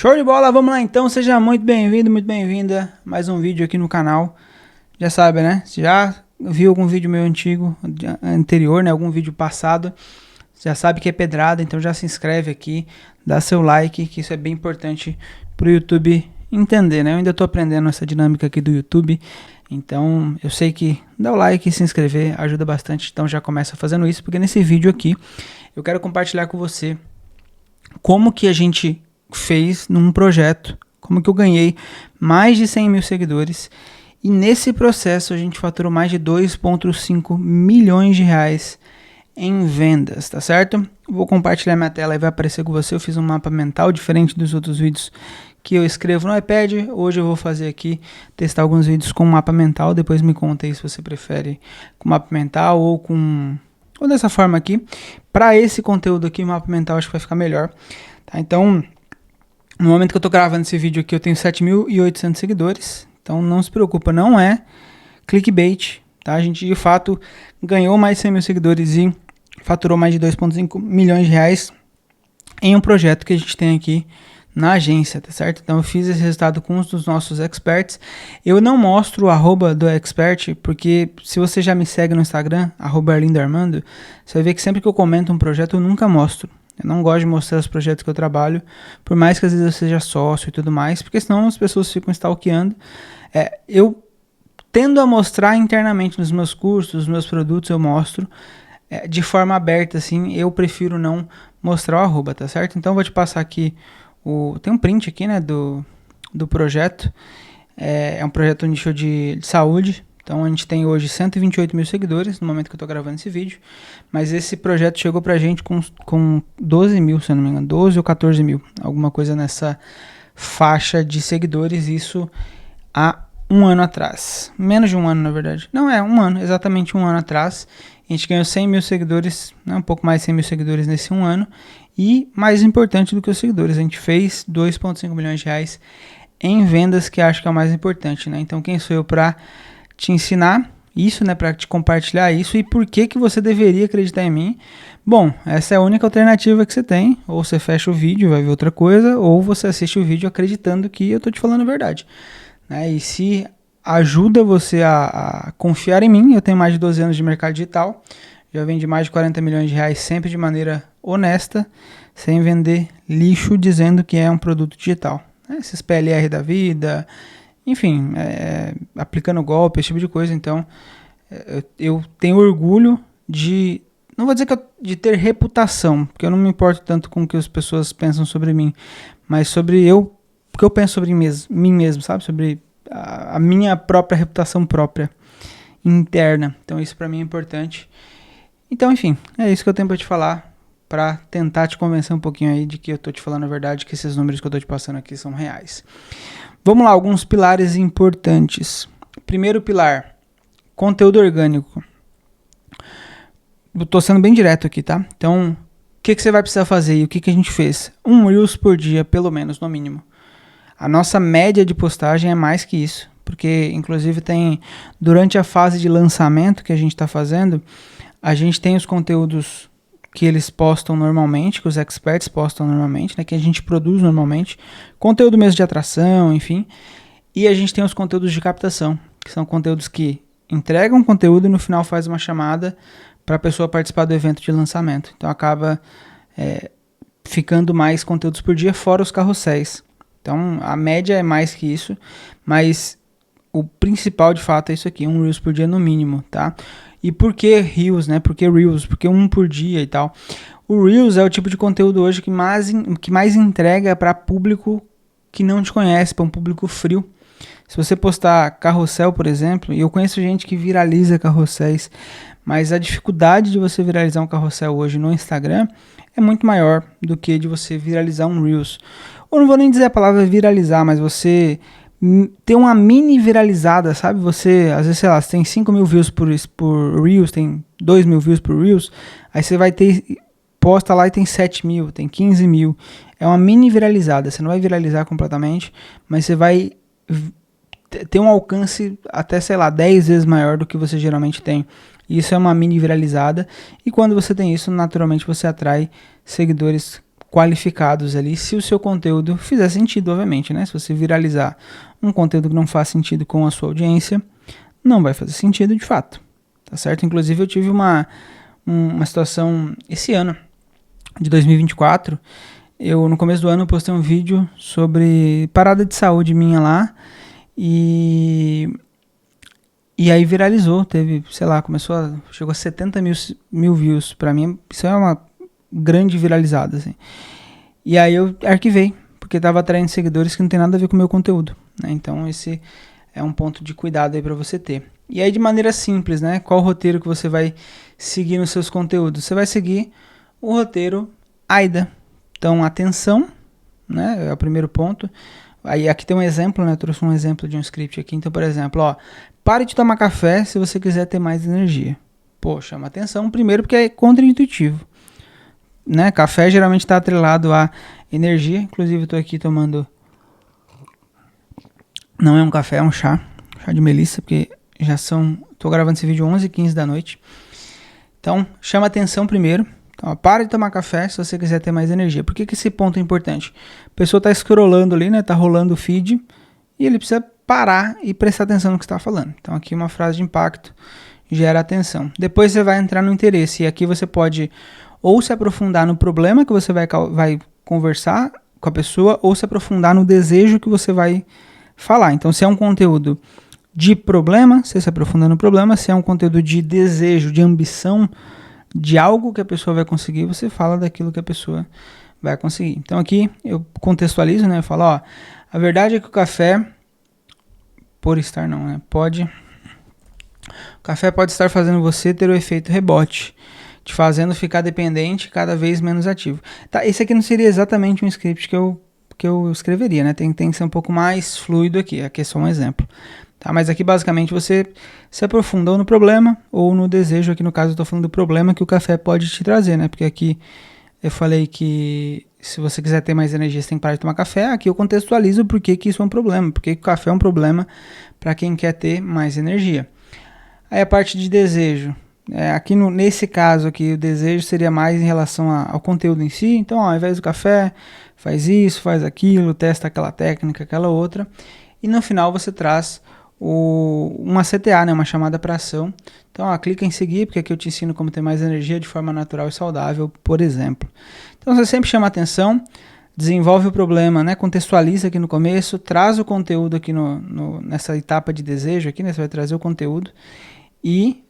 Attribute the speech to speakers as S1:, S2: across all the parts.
S1: Show de bola, vamos lá então, seja muito bem-vindo, muito bem-vinda a mais um vídeo aqui no canal. Já sabe, né? Se já viu algum vídeo meu antigo, anterior, né? Algum vídeo passado, já sabe que é pedrada, então já se inscreve aqui, dá seu like, que isso é bem importante pro YouTube entender, né? Eu ainda tô aprendendo essa dinâmica aqui do YouTube, então eu sei que dá o like e se inscrever ajuda bastante, então já começa fazendo isso, porque nesse vídeo aqui eu quero compartilhar com você como que a gente fez num projeto, como que eu ganhei mais de 100 mil seguidores e nesse processo a gente faturou mais de 2,5 milhões de reais em vendas, tá certo? Vou compartilhar minha tela e vai aparecer com você. Eu fiz um mapa mental diferente dos outros vídeos que eu escrevo no iPad. Hoje eu vou fazer aqui, testar alguns vídeos com mapa mental, depois me conta aí se você prefere com mapa mental ou dessa forma aqui. Para esse conteúdo aqui, mapa mental acho que vai ficar melhor, tá? Então, no momento que eu tô gravando esse vídeo aqui, eu tenho 7.800 seguidores. Então não se preocupa, não é clickbait, tá? A gente de fato ganhou mais de 100 mil seguidores e faturou mais de 2,5 milhões de reais em um projeto que a gente tem aqui na agência, tá certo? Então eu fiz esse resultado com um dos nossos experts. Eu não mostro o arroba do expert, porque se você já me segue no Instagram, @arlindoarmando, você vai ver que sempre que eu comento um projeto eu nunca mostro. Eu não gosto de mostrar os projetos que eu trabalho, por mais que às vezes eu seja sócio e tudo mais, porque senão as pessoas ficam stalkeando. Eu tendo a mostrar internamente nos meus cursos, nos meus produtos, eu mostro de forma aberta, assim, eu prefiro não mostrar o arroba, tá certo? Então eu vou te passar aqui, tem um print aqui, né, do projeto, é um projeto nicho de saúde. Então a gente tem hoje 128 mil seguidores no momento que eu estou gravando esse vídeo, mas esse projeto chegou pra gente com 12 mil, se eu não me engano, 12 ou 14 mil, alguma coisa nessa faixa de seguidores, isso há um ano atrás, menos de um ano na verdade, não é um ano, exatamente um ano atrás, a gente ganhou 100 mil seguidores, né, um pouco mais de 100 mil seguidores nesse um ano, e mais importante do que os seguidores, a gente fez 2,5 milhões de reais em vendas, que acho que é o mais importante, né? Então quem sou eu para te ensinar isso, né, para te compartilhar isso e por que que você deveria acreditar em mim? Bom, essa é a única alternativa que você tem, ou você fecha o vídeo, vai ver outra coisa, ou você assiste o vídeo acreditando que eu tô te falando a verdade, né? E se ajuda você a confiar em mim, eu tenho mais de 12 anos de mercado digital, já vendi mais de 40 milhões de reais sempre de maneira honesta, sem vender lixo dizendo que é um produto digital, né? Esses PLR da vida, enfim, aplicando golpe, esse tipo de coisa. Então, eu tenho orgulho de, não vou dizer de ter reputação, porque eu não me importo tanto com o que as pessoas pensam sobre mim, mas sobre o que eu penso sobre mim mesmo, sabe? Sobre a minha própria reputação própria, interna. Então, isso pra mim é importante. Então, enfim, é isso que eu tenho pra te falar, pra tentar te convencer um pouquinho aí de que eu tô te falando a verdade, que esses números que eu tô te passando aqui são reais. Vamos lá, alguns pilares importantes. Primeiro pilar, conteúdo orgânico. Eu tô sendo bem direto aqui, tá? Então, o que você vai precisar fazer e o que a gente fez? Um Reels por dia, pelo menos, no mínimo. A nossa média de postagem é mais que isso, porque inclusive tem, durante a fase de lançamento que a gente está fazendo, a gente tem os conteúdos que eles postam normalmente, que os experts postam normalmente, né, que a gente produz normalmente, conteúdo mesmo de atração, enfim, e a gente tem os conteúdos de captação, que são conteúdos que entregam conteúdo e no final faz uma chamada para a pessoa participar do evento de lançamento. Então acaba ficando mais conteúdos por dia, fora os carrosséis. Então a média é mais que isso, mas o principal de fato é isso aqui, um Reels por dia no mínimo, tá? E por que Reels, né? Por que Reels? Porque um por dia e tal. O Reels é o tipo de conteúdo hoje que mais entrega para público que não te conhece, para um público frio. Se você postar carrossel, por exemplo, e eu conheço gente que viraliza carrosséis, mas a dificuldade de você viralizar um carrossel hoje no Instagram é muito maior do que de você viralizar um Reels. Ou não vou nem dizer a palavra viralizar, mas você ter uma mini viralizada, sabe? Você, às vezes, sei lá, você tem 5 mil views por Reels, tem 2 mil views por Reels, aí você vai ter, posta lá e tem 7 mil, tem 15 mil. É uma mini viralizada, você não vai viralizar completamente, mas você vai ter um alcance até, sei lá, 10 vezes maior do que você geralmente tem. Isso é uma mini viralizada, e quando você tem isso, naturalmente você atrai seguidores qualificados ali, se o seu conteúdo fizer sentido, obviamente, né? Se você viralizar um conteúdo que não faz sentido com a sua audiência, não vai fazer sentido de fato, tá certo? Inclusive eu tive uma situação esse ano, de 2024, no começo do ano eu postei um vídeo sobre parada de saúde minha lá, e aí viralizou, teve, sei lá, chegou a 70 mil views. Pra mim, isso é uma grande viralizada, assim. E aí eu arquivei, porque tava atraindo seguidores que não tem nada a ver com o meu conteúdo, né? Então esse é um ponto de cuidado aí pra você ter. E aí de maneira simples, né? Qual o roteiro que você vai seguir nos seus conteúdos? Você vai seguir o roteiro AIDA. Então, atenção, né? É o primeiro ponto. Aí aqui tem um exemplo, né? Eu trouxe um exemplo de um script aqui. Então, por exemplo, ó, pare de tomar café se você quiser ter mais energia. Pô, chama atenção primeiro porque é contraintuitivo, né? Café geralmente está atrelado à energia. Inclusive, eu tô aqui tomando... Não é um café, é um chá de melissa, porque tô gravando esse vídeo 11h15 da noite. Então, chama atenção primeiro. Então, para de tomar café se você quiser ter mais energia. Por que esse ponto é importante? A pessoa está scrollando ali, né? Tá rolando o feed e ele precisa parar e prestar atenção no que está falando. Então, aqui uma frase de impacto gera atenção. Depois você vai entrar no interesse e aqui você pode ou se aprofundar no problema que você vai conversar com a pessoa ou se aprofundar no desejo que você vai falar. Então, se é um conteúdo de problema, você se aprofunda no problema. Se é um conteúdo de desejo, de ambição, de algo que a pessoa vai conseguir, você fala daquilo que a pessoa vai conseguir. Então aqui eu contextualizo, né? Eu falo, ó, a verdade é que o café, o café pode estar fazendo você ter o efeito rebote, te fazendo ficar dependente cada vez menos ativo. Tá, esse aqui não seria exatamente um script que eu escreveria, né? Tem que ser um pouco mais fluido aqui é só um exemplo. Tá, mas aqui basicamente você se aprofunda ou no problema ou no desejo. Aqui no caso eu estou falando do problema que o café pode te trazer, né? Porque aqui eu falei que se você quiser ter mais energia você tem que parar de tomar café. Aqui eu contextualizo por que isso é um problema, porque o café é um problema para quem quer ter mais energia. Aí a parte de desejo, aqui nesse caso aqui o desejo seria mais em relação ao conteúdo em si. Então ao invés do café, faz isso, faz aquilo, testa aquela técnica, aquela outra. E no final você traz uma CTA, né, uma chamada para ação. Então, clica em seguir, porque aqui eu te ensino como ter mais energia de forma natural e saudável, por exemplo. Então, você sempre chama atenção, desenvolve o problema, né, contextualiza aqui no começo, traz o conteúdo aqui nessa etapa de desejo, aqui, né, você vai trazer o conteúdo e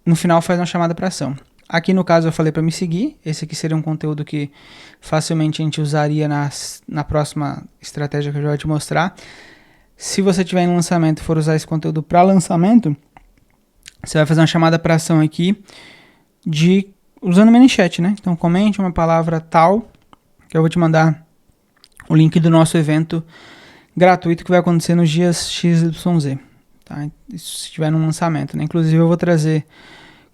S1: no final faz uma chamada para ação. Aqui no caso eu falei para me seguir, esse aqui seria um conteúdo que facilmente a gente usaria na próxima estratégia que eu já vou te mostrar. Se você estiver em lançamento e for usar esse conteúdo para lançamento, você vai fazer uma chamada para ação aqui usando o ManyChat, né? Então comente uma palavra tal, que eu vou te mandar o link do nosso evento gratuito que vai acontecer nos dias XYZ, tá? Isso se estiver no lançamento, né? Inclusive eu vou trazer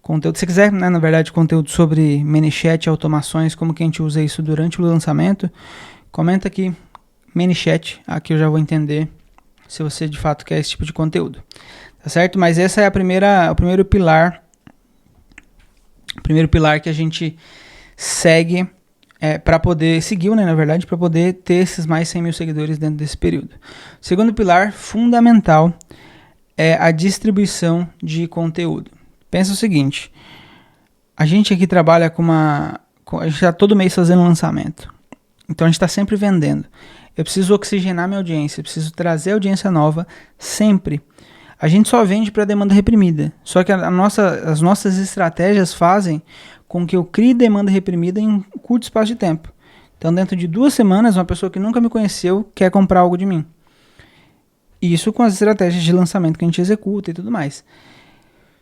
S1: conteúdo, se quiser, né, na verdade, conteúdo sobre ManyChat, automações, como que a gente usa isso durante o lançamento, comenta aqui, ManyChat, aqui eu já vou entender se você de fato quer esse tipo de conteúdo, tá certo? Mas essa é o primeiro pilar que a gente segue para poder seguir, né, na verdade, para poder ter esses mais 100 mil seguidores dentro desse período. O segundo pilar fundamental é a distribuição de conteúdo. Pensa o seguinte, a gente aqui trabalha a gente está todo mês fazendo lançamento, então a gente está sempre vendendo. Eu preciso oxigenar minha audiência, eu preciso trazer audiência nova sempre. A gente só vende para demanda reprimida, só que as nossas estratégias fazem com que eu crie demanda reprimida em um curto espaço de tempo. Então dentro de 2 semanas, uma pessoa que nunca me conheceu quer comprar algo de mim. Isso com as estratégias de lançamento que a gente executa e tudo mais.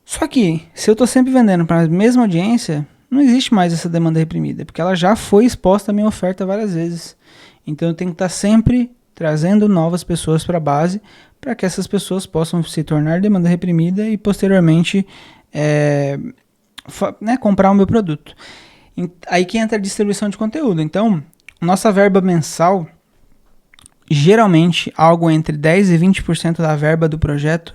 S1: Só que, se eu estou sempre vendendo para a mesma audiência, não existe mais essa demanda reprimida, porque ela já foi exposta à minha oferta várias vezes. Então eu tenho que estar sempre trazendo novas pessoas para a base, para que essas pessoas possam se tornar demanda reprimida e posteriormente comprar o meu produto. Aí que entra a distribuição de conteúdo. Então, nossa verba mensal, geralmente algo entre 10% e 20% da verba do projeto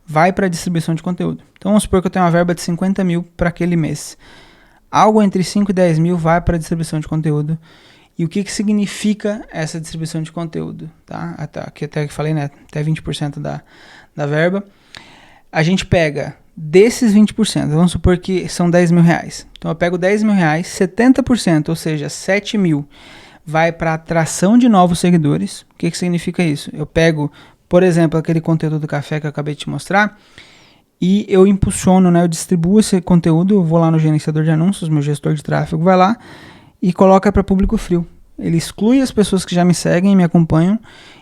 S1: vai para a distribuição de conteúdo. Então vamos supor que eu tenho uma verba de 50 mil para aquele mês. algo entre 5 e 10 mil vai para distribuição de conteúdo. E o que significa essa distribuição de conteúdo? Tá? Aqui até que falei, né? Até 20% da verba. A gente pega desses 20%, vamos supor que são 10 mil reais. Então eu pego 10 mil reais, 70%, ou seja, 7 mil, vai para atração de novos seguidores. O que significa isso? Eu pego, por exemplo, aquele conteúdo do café que eu acabei de te mostrar, e eu impulsiono, né? Eu distribuo esse conteúdo, eu vou lá no gerenciador de anúncios, meu gestor de tráfego vai lá e coloca para público frio. Ele exclui as pessoas que já me seguem e me acompanham,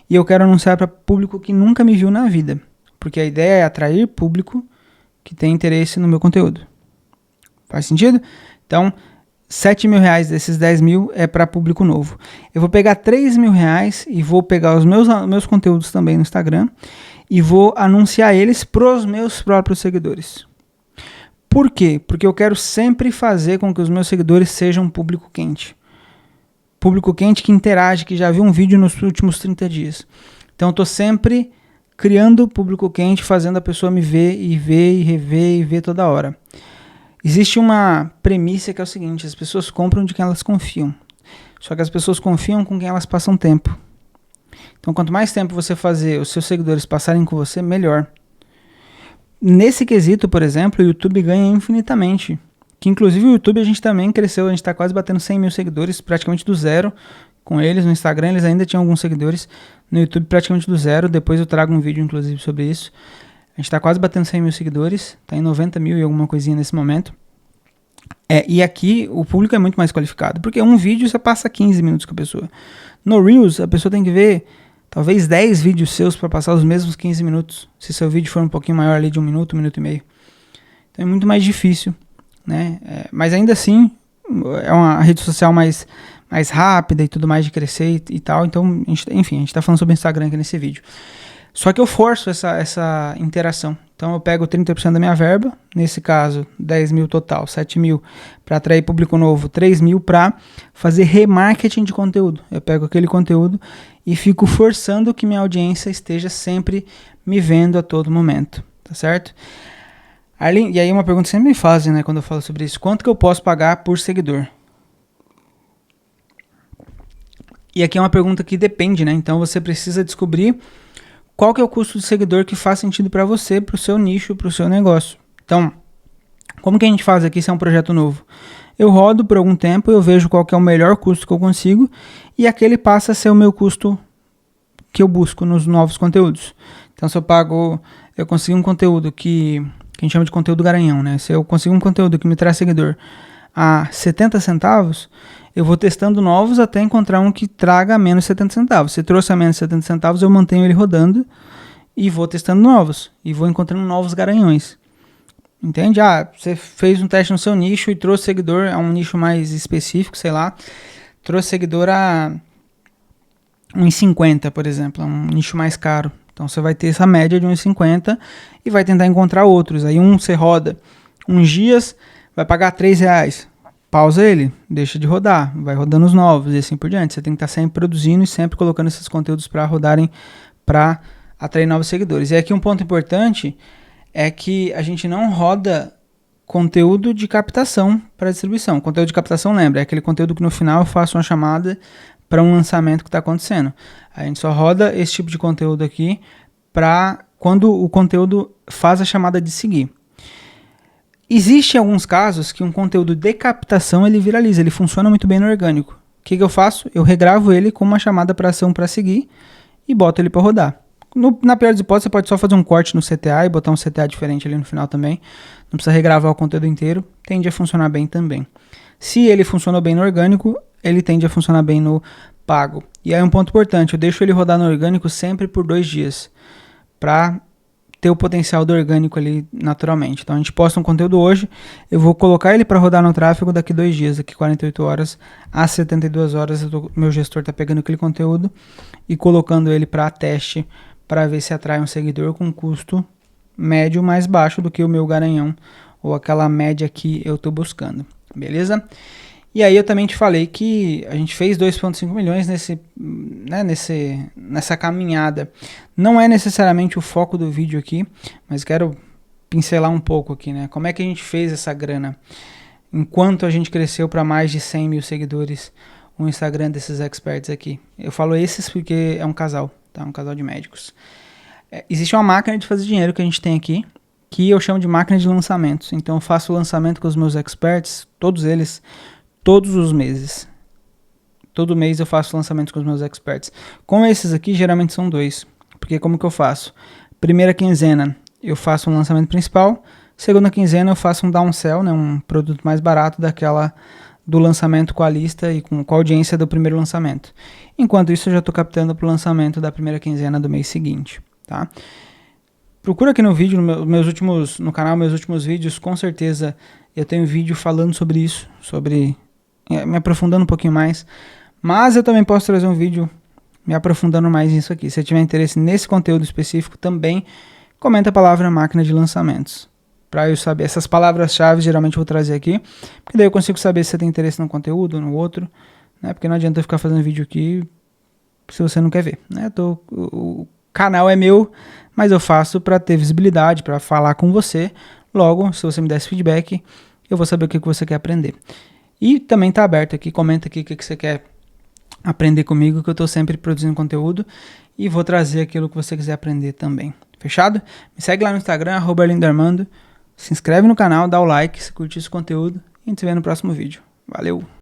S1: e eu quero anunciar para público que nunca me viu na vida. Porque a ideia é atrair público que tem interesse no meu conteúdo. Faz sentido? Então, 7 mil reais desses 10 mil é para público novo. Eu vou pegar 3 mil reais e vou pegar os meus conteúdos também no Instagram e vou anunciar eles para os meus próprios seguidores. Por quê? Porque eu quero sempre fazer com que os meus seguidores sejam público quente. Público quente que interage, que já viu um vídeo nos últimos 30 dias. Então, eu estou sempre criando público quente, fazendo a pessoa me ver e ver e rever e ver toda hora. Existe uma premissa que é o seguinte: as pessoas compram de quem elas confiam. Só que as pessoas confiam com quem elas passam tempo. Então, quanto mais tempo você fazer os seus seguidores passarem com você, melhor. Nesse quesito, por exemplo, o YouTube ganha infinitamente. Que inclusive o YouTube a gente também cresceu, a gente está quase batendo 100 mil seguidores, praticamente do zero. Com eles, no Instagram eles ainda tinham alguns seguidores, no YouTube praticamente do zero, depois eu trago um vídeo inclusive sobre isso. A gente está quase batendo 100 mil seguidores, está em 90 mil e alguma coisinha nesse momento. E aqui o público é muito mais qualificado, porque um vídeo você passa 15 minutos com a pessoa. No Reels a pessoa tem que ver talvez 10 vídeos seus para passar os mesmos 15 minutos, se seu vídeo for um pouquinho maior ali de um minuto e meio. Então é muito mais difícil, né? Mas ainda assim é uma rede social mais rápida e tudo mais de crescer e tal. Então, enfim, a gente está falando sobre o Instagram aqui nesse vídeo. Só que eu forço essa interação. Então eu pego 30% da minha verba, nesse caso 10 mil total, 7 mil para atrair público novo, 3 mil para fazer remarketing de conteúdo. Eu pego aquele conteúdo e fico forçando que minha audiência esteja sempre me vendo a todo momento, tá certo? Arlene, e aí uma pergunta que sempre me fazem, né, quando eu falo sobre isso: quanto que eu posso pagar por seguidor? E aqui é uma pergunta que depende, né? Então você precisa descobrir qual que é o custo de seguidor que faz sentido para você, para o seu nicho, para o seu negócio. Então, como que a gente faz aqui se é um projeto novo? Eu rodo por algum tempo, eu vejo qual que é o melhor custo que eu consigo e aquele passa a ser o meu custo que eu busco nos novos conteúdos. Então, se eu consigo um conteúdo que a gente chama de conteúdo garanhão, né? Se eu consigo um conteúdo que me traz seguidor a 70 centavos, eu vou testando novos até encontrar um que traga menos 70 centavos. Se trouxe a menos 70 centavos, eu mantenho ele rodando e vou testando novos. E vou encontrando novos garanhões. Entende? Você fez um teste no seu nicho e trouxe seguidor a um nicho mais específico, sei lá. Trouxe seguidor a 1,50, por exemplo, um nicho mais caro. Então você vai ter essa média de 1,50 e vai tentar encontrar outros. Aí você roda uns dias, vai pagar R$3. Pausa ele, deixa de rodar, vai rodando os novos e assim por diante. Você tem que estar sempre produzindo e sempre colocando esses conteúdos para rodarem, para atrair novos seguidores. E aqui um ponto importante é que a gente não roda conteúdo de captação para distribuição. Conteúdo de captação, lembra, é aquele conteúdo que no final eu faço uma chamada para um lançamento que está acontecendo. A gente só roda esse tipo de conteúdo aqui para quando o conteúdo faz a chamada de seguir. Existem alguns casos que um conteúdo de captação ele viraliza, ele funciona muito bem no orgânico. O que eu faço? Eu regravo ele com uma chamada para ação para seguir e boto ele para rodar. Na pior das hipóteses, você pode só fazer um corte no CTA e botar um CTA diferente ali no final também. Não precisa regravar o conteúdo inteiro, tende a funcionar bem também. Se ele funcionou bem no orgânico, ele tende a funcionar bem no pago. E aí um ponto importante, eu deixo ele rodar no orgânico sempre por 2 dias, para ter o potencial do orgânico ali naturalmente. Então a gente posta um conteúdo hoje, eu vou colocar ele para rodar no tráfego daqui 2 dias, daqui 48 horas a 72 horas, meu gestor está pegando aquele conteúdo e colocando ele para teste, para ver se atrai um seguidor com custo médio mais baixo do que o meu garanhão, ou aquela média que eu estou buscando, beleza? E aí eu também te falei que a gente fez 2,5 milhões nessa caminhada. Não é necessariamente o foco do vídeo aqui, mas quero pincelar um pouco aqui, né? Como é que a gente fez essa grana? enquanto a gente cresceu para mais de 100 mil seguidores, o Instagram desses experts aqui. Eu falo esses porque é um casal, tá? Um casal de médicos. Existe uma máquina de fazer dinheiro que a gente tem aqui, que eu chamo de máquina de lançamentos. Então eu faço lançamento com os meus experts, todos eles, todos os meses. Todo mês eu faço lançamentos com os meus experts. Com esses aqui, geralmente são 2. Porque como que eu faço? Primeira quinzena eu faço um lançamento principal. Segunda quinzena eu faço um downsell, né, um produto mais barato do lançamento com a lista e com a audiência do primeiro lançamento. Enquanto isso eu já estou captando para o lançamento da primeira quinzena do mês seguinte. Tá? Procura aqui no vídeo, no canal, meus últimos vídeos, com certeza eu tenho vídeo falando sobre isso, me aprofundando um pouquinho mais, mas eu também posso trazer um vídeo me aprofundando mais nisso aqui. Se você tiver interesse nesse conteúdo específico, também comenta a palavra máquina de lançamentos, para eu saber. Essas palavras-chave geralmente eu vou trazer aqui, porque daí eu consigo saber se você tem interesse num conteúdo ou no outro, né? Porque não adianta eu ficar fazendo vídeo aqui se você não quer ver, né? O canal é meu, mas eu faço para ter visibilidade, para falar com você. Logo, se você me der esse feedback, eu vou saber o que você quer aprender. E também está aberto aqui, comenta aqui o que você quer aprender comigo, que eu estou sempre produzindo conteúdo e vou trazer aquilo que você quiser aprender também. Fechado? Me segue lá no Instagram, @lindarmando. Se inscreve no canal, dá o like se curtir esse conteúdo e a gente se vê no próximo vídeo. Valeu!